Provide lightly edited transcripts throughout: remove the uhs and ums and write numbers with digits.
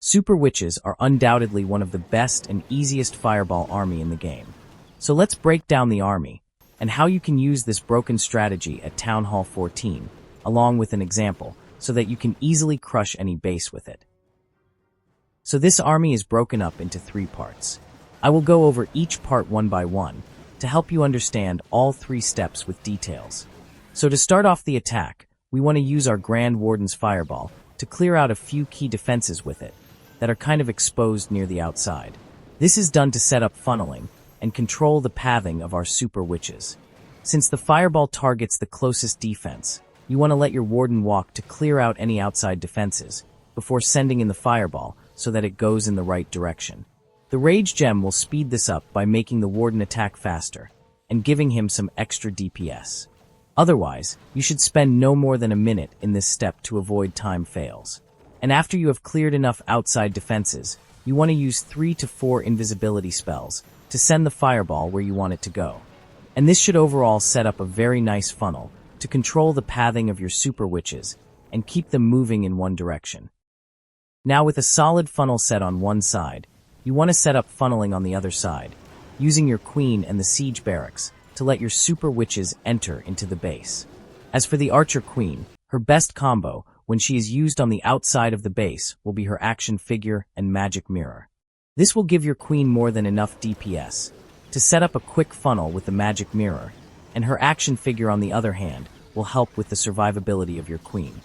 Super Witches are undoubtedly one of the best and easiest fireball army in the game. So let's break down the army, and how you can use this broken strategy at Town Hall 14, along with an example, so that you can easily crush any base with it. So this army is broken up into 3 parts. I will go over each part one by one, to help you understand all 3 steps with details. So to start off the attack, we want to use our Grand Warden's Fireball to clear out a few key defenses with it, that are kind of exposed near the outside. This is done to set up funneling, and control the pathing of our Super Witches. Since the fireball targets the closest defense, you want to let your Warden walk to clear out any outside defenses, before sending in the fireball so that it goes in the right direction. The Rage Gem will speed this up by making the Warden attack faster, and giving him some extra DPS. Otherwise, you should spend no more than a minute in this step to avoid time fails. And after you have cleared enough outside defenses, you want to use 3 to 4 invisibility spells to send the fireball where you want it to go. And this should overall set up a very nice funnel to control the pathing of your Super Witches and keep them moving in one direction. Now with a solid funnel set on one side, you want to set up funneling on the other side, using your Queen and the Siege Barracks to let your Super Witches enter into the base. As for the Archer Queen, her best combo, when she is used on the outside of the base, will be her Action Figure and Magic Mirror. This will give your Queen more than enough DPS to set up a quick funnel with the Magic Mirror, and her Action Figure on the other hand will help with the survivability of your Queen,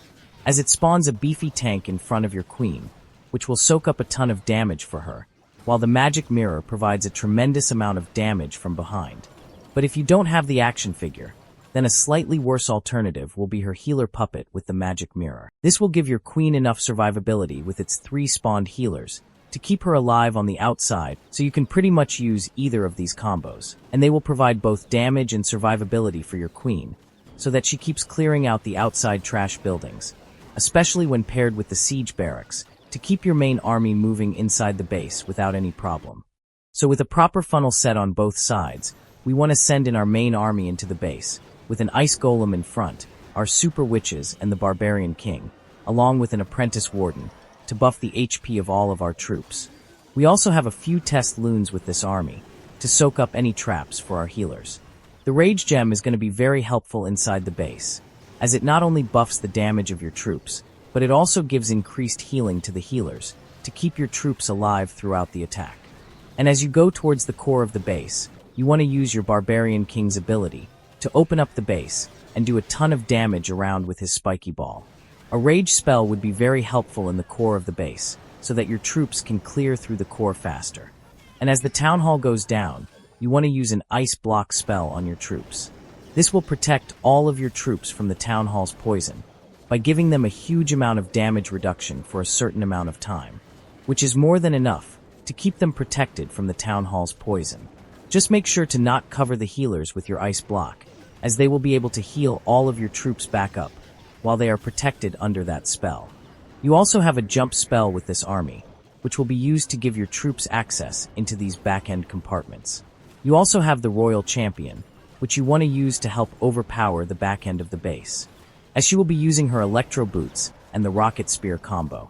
as it spawns a beefy tank in front of your Queen, which will soak up a ton of damage for her, while the Magic Mirror provides a tremendous amount of damage from behind. But if you don't have the Action Figure, then a slightly worse alternative will be her healer puppet with the Magic Mirror. This will give your Queen enough survivability with its 3 spawned healers to keep her alive on the outside, so you can pretty much use either of these combos. And they will provide both damage and survivability for your Queen, so that she keeps clearing out the outside trash buildings, especially when paired with the Siege Barracks, to keep your main army moving inside the base without any problem. So with a proper funnel set on both sides, we want to send in our main army into the base, with an Ice Golem in front, our Super Witches and the Barbarian King, along with an Apprentice Warden, to buff the HP of all of our troops. We also have a few test loons with this army, to soak up any traps for our healers. The Rage Gem is going to be very helpful inside the base, as it not only buffs the damage of your troops, but it also gives increased healing to the healers, to keep your troops alive throughout the attack. And as you go towards the core of the base, you want to use your Barbarian King's ability to open up the base and do a ton of damage around with his spiky ball. A rage spell would be very helpful in the core of the base, so that your troops can clear through the core faster. And as the town hall goes down, you want to use an ice block spell on your troops. This will protect all of your troops from the town hall's poison, by giving them a huge amount of damage reduction for a certain amount of time, which is more than enough to keep them protected from the town hall's poison. Just make sure to not cover the healers with your ice block, as they will be able to heal all of your troops back up, while they are protected under that spell. You also have a jump spell with this army, which will be used to give your troops access into these back-end compartments. You also have the Royal Champion, which you want to use to help overpower the back end of the base, as she will be using her Electro Boots and the Rocket Spear combo.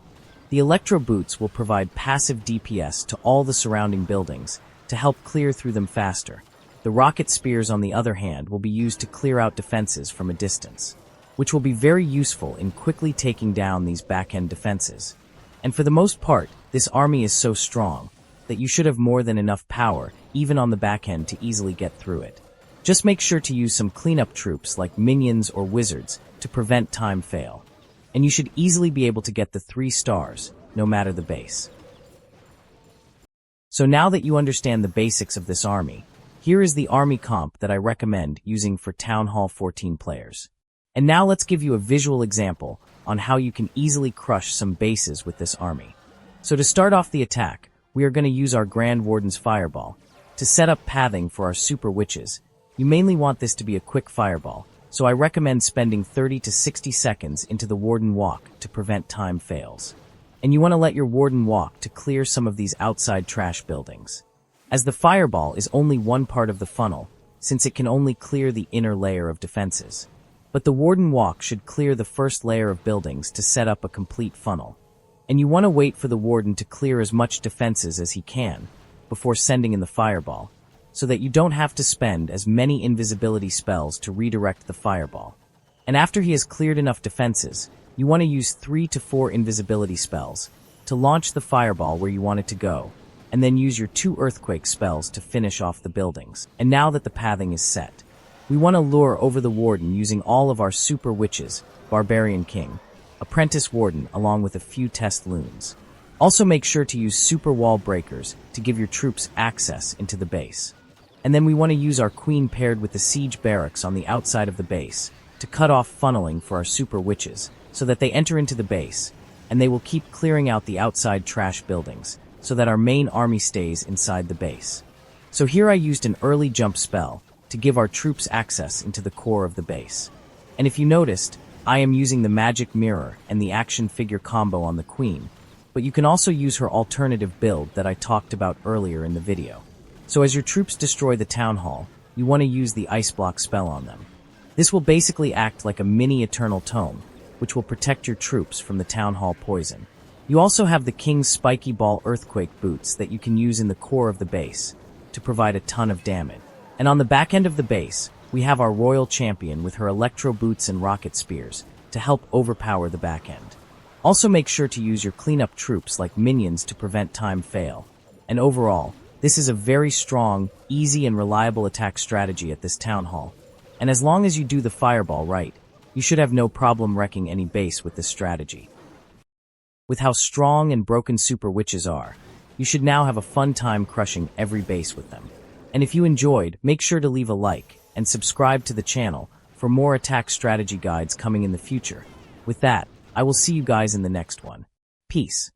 The Electro Boots will provide passive DPS to all the surrounding buildings to help clear through them faster. The Rocket Spears, on the other hand, will be used to clear out defenses from a distance, which will be very useful in quickly taking down these back-end defenses. And for the most part, this army is so strong that you should have more than enough power, even on the back end, to easily get through it. Just make sure to use some cleanup troops like minions or wizards to prevent time fail. And you should easily be able to get the 3 stars, no matter the base. So now that you understand the basics of this army, here is the army comp that I recommend using for Town Hall 14 players. And now let's give you a visual example on how you can easily crush some bases with this army. So to start off the attack, we are going to use our Grand Warden's Fireball to set up pathing for our Super Witches. You mainly want this to be a quick fireball, so I recommend spending 30 to 60 seconds into the Warden walk to prevent time fails. And you want to let your Warden walk to clear some of these outside trash buildings, as the fireball is only one part of the funnel, since it can only clear the inner layer of defenses. But the Warden walk should clear the first layer of buildings to set up a complete funnel. and you want to wait for the Warden to clear as much defenses as he can before sending in the fireball, so that you don't have to spend as many invisibility spells to redirect the fireball. And after he has cleared enough defenses, you want to use 3 to 4 invisibility spells to launch the fireball where you want it to go, and then use your 2 earthquake spells to finish off the buildings. And now that the pathing is set, we want to lure over the Warden using all of our super witches, Barbarian King, Apprentice Warden, along with a few test loons. Also make sure to use super wall breakers to give your troops access into the base. And then we want to use our Queen paired with the siege barracks on the outside of the base to cut off funneling for our super witches so that they enter into the base, and they will keep clearing out the outside trash buildings so that our main army stays inside the base. So here I used an early jump spell to give our troops access into the core of the base. And if you noticed, I am using the magic mirror and the action figure combo on the Queen, but you can also use her alternative build that I talked about earlier in the video. So as your troops destroy the town hall, you want to use the ice block spell on them. This will basically act like a mini eternal tome, which will protect your troops from the town hall poison. You also have the King's spiky ball earthquake boots that you can use in the core of the base to provide a ton of damage. And on the back end of the base, we have our royal champion with her electro boots and rocket spears to help overpower the back end. Also make sure to use your cleanup troops like minions to prevent time fail. And overall, this is a very strong, easy, and reliable attack strategy at this town hall. And as long as you do the fireball right, you should have no problem wrecking any base with this strategy. With how strong and broken super witches are, you should now have a fun time crushing every base with them. And if you enjoyed, make sure to leave a like and subscribe to the channel for more attack strategy guides coming in the future. With that, I will see you guys in the next one. Peace.